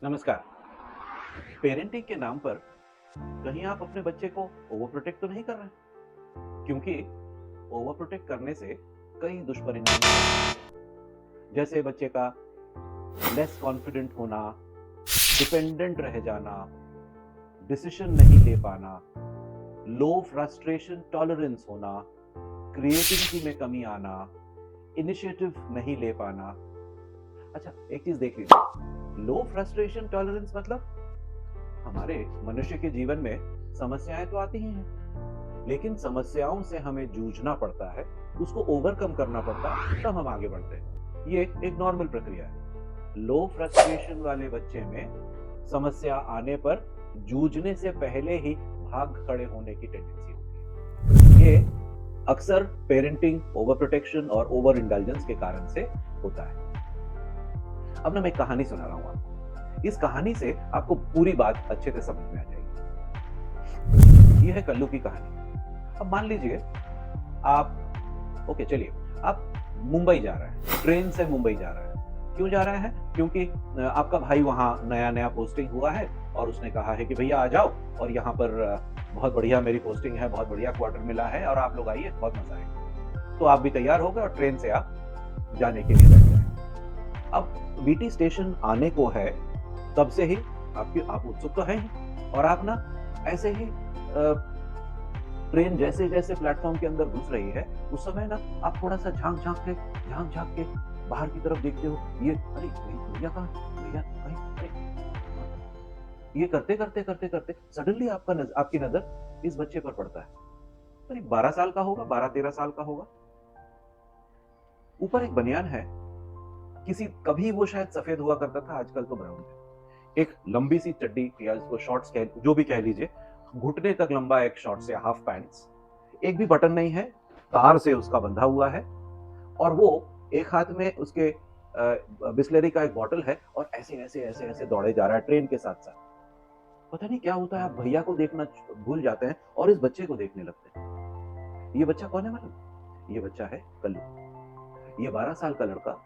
नमस्कार। पेरेंटिंग के नाम पर कहीं आप अपने बच्चे को ओवर प्रोटेक्ट तो नहीं कर रहे? क्योंकि ओवर प्रोटेक्ट करने से कई दुष्परिणाम हो सकते हैं। जैसे बच्चे का लेस कॉन्फिडेंट होना, डिपेंडेंट रह जाना, डिसीजन नहीं ले पाना, लो फ्रस्ट्रेशन टॉलरेंस होना, क्रिएटिविटी में कमी आना, इनिशिएटिव नहीं ले पाना। अच्छा, एक चीज देख लीजिए, लो फ्रस्ट्रेशन टॉलरेंस मतलब हमारे मनुष्य के जीवन में समस्याएं तो आती ही हैं, लेकिन समस्याओं से हमें जूझना पड़ता है, उसको ओवरकम करना पड़ता है, तब हम आगे बढ़ते हैं। ये एक नॉर्मल प्रक्रिया है। लो फ्रस्ट्रेशन वाले बच्चे में समस्या आने पर जूझने से पहले ही भाग खड़े होने की टेंडेंसी होती है। ये अक्सर पेरेंटिंग ओवर प्रोटेक्शन और ओवर इंडल्जेंस के कारण से होता है। अब ना मैं एक कहानी सुना रहा हूं आपको। इस कहानी से आपको पूरी बात अच्छे से समझ में आ जाएगी। ये है कल्लू की कहानी। अब मान लीजिए आप ओके चलिए, आप मुंबई जा रहे हैं, ट्रेन से मुंबई जा रहे हैं। क्यों जा रहे हैं? क्योंकि आपका भाई वहां नया नया पोस्टिंग हुआ है और उसने कहा है कि भैया आ जाओ, और यहाँ पर बहुत बढ़िया मेरी पोस्टिंग है, बहुत बढ़िया क्वार्टर मिला है और आप लोग आइए, बहुत मजा आएगा। तो आप भी तैयार हो गए और ट्रेन से आप जाने के लिए बैठ गए। अब वीटी स्टेशन आने को है, तब से ही आप उत्सुक तो हैं ही, और आप ना ऐसे ही ट्रेन जैसे जैसे प्लेटफॉर्म के अंदर घुस रही है, उस समय ना आप थोड़ा सा झांक झांक के बाहर की तरफ देखते हो। ये अरे भैया कहाँ, भैया कहीं, अरे ये करते करते करते करते सडनली आपकी नजर इस बच्चे पर पड़ता है। करीब 12 साल का होगा, 12-13 साल का होगा। ऊपर एक बनियान है, किसी कभी वो शायद सफेद हुआ करता था, आजकल तो ब्राउन है। एक लंबी सी चड्डी या इसको शॉर्ट्स कह, जो भी कह लीजिए, घुटने तक लंबा एक शॉर्ट्स या हाफ पैंट्स, एक भी बटन नहीं है, तार से उसका बंधा हुआ है, और वो एक हाथ में उसके बिस्लरी का एक बॉटल है, और ऐसे ऐसे ऐसे ऐसे दौड़े जा रहा है ट्रेन के साथ साथ। पता नहीं क्या होता है, आप भैया को देखना भूल जाते हैं और इस बच्चे को देखने लगते हैं। ये बच्चा कौन है मालूम? ये बच्चा है कल्लू। ये 12 साल का लड़का,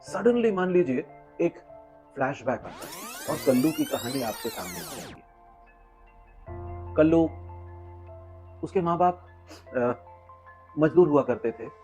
सडनली मान लीजिए एक फ्लैशबैक आता है और कल्लू की कहानी आपके सामने आ जाती है। कल्लू, उसके माँ बाप मजदूर हुआ करते थे।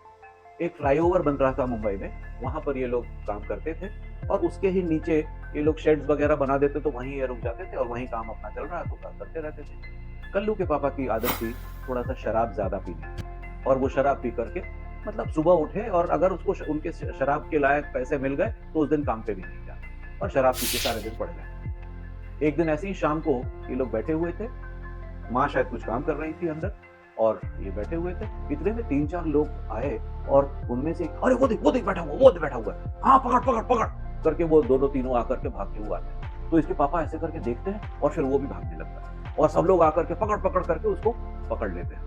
एक फ्लाईओवर बन रहा था मुंबई में, वहां पर ये लोग काम करते थे, और उसके ही नीचे ये लोग शेड्स वगैरह बना देते, तो वहीं ये रुक जाते थे और वहीं काम अपना चल रहा तो काम करते रहते थे। कल्लू के पापा की आदत थी थोड़ा सा शराब ज्यादा पीने, और वो शराब पी करके मतलब सुबह उठे और अगर उसको उनके शराब के लायक पैसे मिल गए तो उस दिन काम पे भी नहीं जाता, और शराब पी के सारे दिन पड़ गए। एक दिन ऐसे ही शाम को ये लोग बैठे हुए थे, माँ शायद कुछ काम कर रही थी अंदर, और ये बैठे हुए थे। इतने में 3-4 लोग आए, और उनमें से अरे वो देख बैठा हुआ, वो देख बैठा हुआ है, हाँ पकड़ पकड़ पकड़ करके वो दोनों तीनों आकर के भागते हुए आते हैं। तो इसके पापा ऐसे करके देखते हैं और फिर वो भी भागने लगता है, और सब लोग आकर के पकड़ पकड़ करके उसको पकड़ लेते हैं।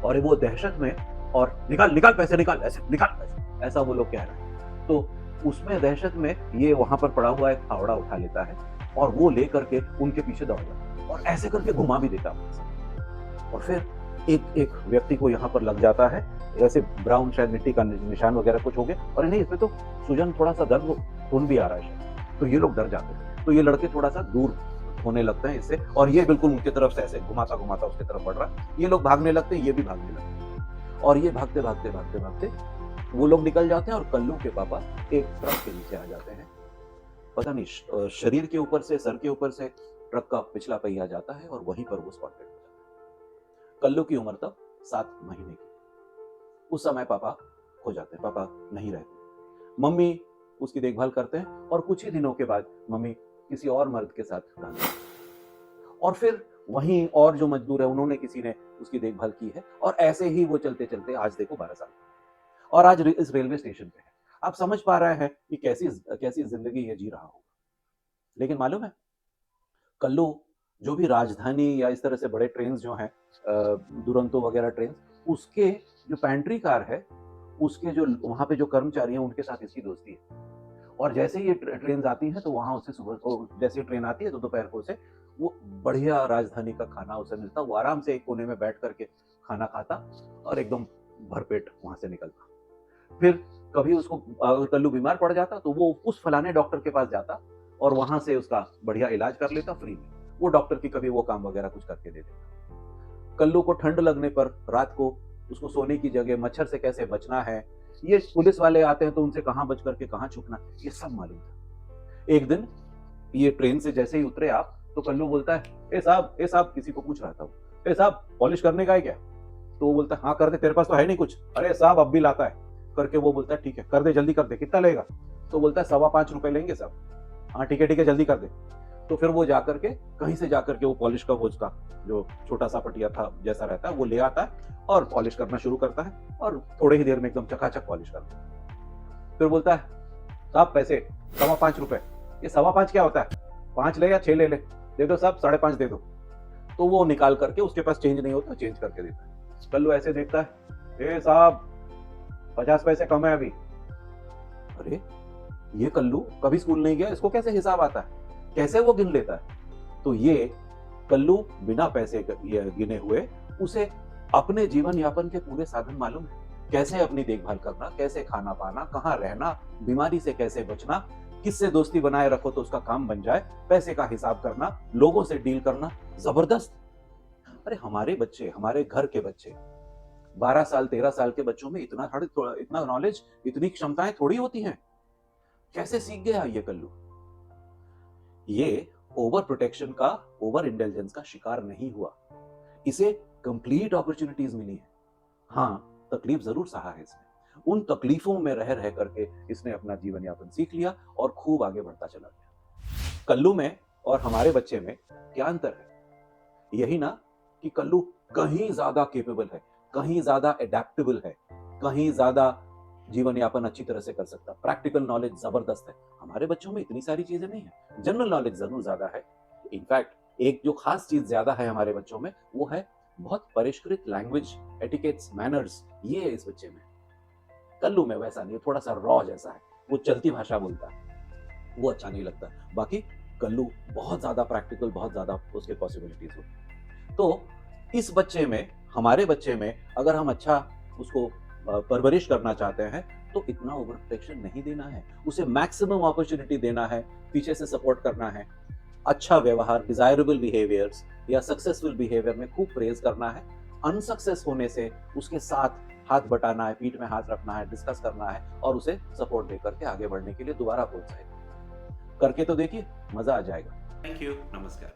और वो दहशत में, और निकाल निकाल पैसे निकाल, ऐसे निकाल पैसे, ऐसा वो लोग कह रहे हैं। तो उसमें दहशत में ये वहां पर पड़ा हुआ एक फावड़ा उठा लेता है, और वो लेकर के उनके पीछे दौड़ जाता है और ऐसे करके घुमा भी देता है। और फिर एक एक व्यक्ति को यहाँ पर लग जाता है, ऐसे ब्राउन शायद मिट्टी का निशान वगैरह कुछ हो गया, और नहीं इसमें तो सूजन, थोड़ा सा दर्द खून भी आ रहा है शायद। तो ये लोग डर जाते हैं, तो ये लड़के थोड़ा सा दूर होने लगते हैं इससे, और ये बिल्कुल उनकी तरफ से ऐसे घुमाता घुमाता उसकी तरफ बढ़ रहा है। ये लोग भागने लगते हैं, ये भी भागने लगते हैं, और ये भागते भागते भागते भागते वो लोग निकल जाते हैं, और कल्लू के पापा एक ट्रक के नीचे आ जाते हैं। पता नहीं शरीर के ऊपर से, सर के ऊपर से ट्रक का पिछला पहिया जाता है, और वहीं पर वो स्पॉटेड हो जाता है। कल्लू की उम्र तब 7 महीने की। उस समय पापा हो जाते हैं, पापा नहीं रहते। मम्मी उसकी देखभाल करते हैं, और कुछ ही दिनों के बाद मम्मी किसी और मर्द के साथ भाग जाती है। और फिर वहीं और जो मजदूर है, उन्होंने किसी ने उसकी देखभाल की है, और ऐसे ही वो चलते चलते आज देखो 12 साल का। और आज इस रेलवे स्टेशन पे है। आप समझ पा रहे हैं कि कैसी कैसी जिंदगी ये जी रहा होगा। लेकिन मालूम है, कल्लू जो भी राजधानी या इस तरह से बड़े ट्रेन जो हैं, दुरंतो वगैरह ट्रेन, उसके जो पैंट्री कार है, उसके जो वहां पे जो कर्मचारी हैं, उनके साथ इसकी दोस्ती है। और जैसे ही ये ट्रेन आती है, तो वहां उससे सुबह को, जैसे ही ट्रेन आती है तो दोपहर को उसे वो बढ़िया राजधानी का खाना उसे मिलता, वो आराम से एक कोने में बैठ करके खाना खाता, और एकदम भरपेट वहां से निकलता। फिर कभी उसको अगर कल्लू बीमार पड़ जाता तो वो उस फलाने डॉक्टर के पास जाता, और वहां से उसका बढ़िया इलाज कर लेता फ्री में। वो डॉक्टर की कभी वो काम वगैरह कुछ करके दे देता। कल्लू को ठंड लगने पर रात को उसको सोने की जगह मच्छर से कैसे बचना है, ये पुलिस वाले आते हैं तो उनसे कहां बच करके कहां छुपना, ये सब मालूम था। एक दिन ये ट्रेन से जैसे ही उतरे आप, तो कल्लू बोलता है, ए साहब, किसी को पूछ रहा था वो, ए साहब पॉलिश करने का है क्या? तो वो बोलता है, हाँ कर दे, तेरे पास तो है नहीं कुछ। अरे साहब अब भी लाता है करके वो बोलता है, ठीक है कर दे, जल्दी कर दे, कितना लेगा? तो बोलता है, ₹5.25 लेंगे साहब। हाँ ठीक है जल्दी कर दे। तो फिर वो जाकर के कहीं से जाकर के वो पॉलिश का वो उसका जो छोटा सा पटिया था जैसा रहता है वो ले आता है और पॉलिश करना शुरू करता है और थोड़े ही देर में एकदम चकाचक पॉलिश करता है। फिर बोलता है, साहब पैसे ₹5.25। ये 5.25 क्या होता है, 5 ले या 6 ले ले, दे दो साहब, 5.5 दे दो। तो वो निकाल करके, उसके पास चेंज नहीं होता, चेंज करके देता है। कल्लू ऐसे देखता है, ए साहब 50 पैसे कम है अभी। अरे ये कल्लू कभी स्कूल नहीं गया, इसको कैसे हिसाब आता है, कैसे वो गिन लेता है? तो ये कल्लू बिना पैसे गिने हुए उसे अपने जीवन यापन के पूरे साधन मालूम है। कैसे अपनी देखभाल करना, कैसे खाना पाना, कहाँ रहना, बीमारी से कैसे बचना, किससे दोस्ती बनाए रखो तो उसका काम बन जाए, पैसे का हिसाब करना, लोगों से डील करना, जबरदस्त। अरे हमारे बच्चे, हमारे घर के बच्चे 12 साल 13 साल के बच्चों में इतना नॉलेज, इतनी क्षमताएं थोड़ी होती हैं। कैसे सीख गया ये कल्लू? ये ओवर प्रोटेक्शन का, ओवर इंटेलिजेंस का शिकार नहीं हुआ। इसे कंप्लीट अपॉर्चुनिटीज मिली है। हाँ तकलीफ जरूर सहा है इसने, उन तकलीफों में रह रह करके इसने अपना जीवन यापन सीख लिया और खूब आगे बढ़ता चला गया। कल्लू में और हमारे बच्चे में क्या अंतर है? यही ना कि कल्लू कहीं ज्यादा केपेबल है, कहीं ज्यादा एडेप्टेबल है, कहीं ज्यादा जीवन यापन अच्छी तरह से कर सकता, प्रैक्टिकल नॉलेज जबरदस्त है। हमारे बच्चों में इतनी सारी चीजें नहीं है, जनरल नॉलेज जरूर ज्यादा है। इनफैक्ट एक जो खास चीज ज्यादा है हमारे बच्चों में वो है बहुत परिष्कृत लैंग्वेज, एटिकेट्स, मैनर्स, ये है इस बच्चे में। कल्लू में वैसा नहीं, थोड़ा सा रॉ जैसा है, वो चलती भाषा बोलता है, वो अच्छा नहीं लगता। बाकी कल्लू बहुत ज्यादा प्रैक्टिकल, बहुत ज्यादा उसके पॉसिबिलिटीज होती। तो इस बच्चे में, हमारे बच्चे में अगर हम अच्छा उसको परवरिश करना चाहते हैं तो इतना ओवर प्रोटेक्शन नहीं देना है, उसे मैक्सिमम अपॉर्चुनिटी देना है, पीछे से सपोर्ट करना है, अच्छा व्यवहार, डिजायरेबल बिहेवियर्स या सक्सेसफुल बिहेवियर में खूब प्रेज करना है। अनसक्सेस होने से उसके साथ हाथ बटाना है, पीठ में हाथ रखना है, डिस्कस करना है और उसे सपोर्ट देकर के आगे बढ़ने के लिए दोबारा प्रोत्साहित करके तो देखिए, मजा आ जाएगा। थैंक यू, नमस्कार।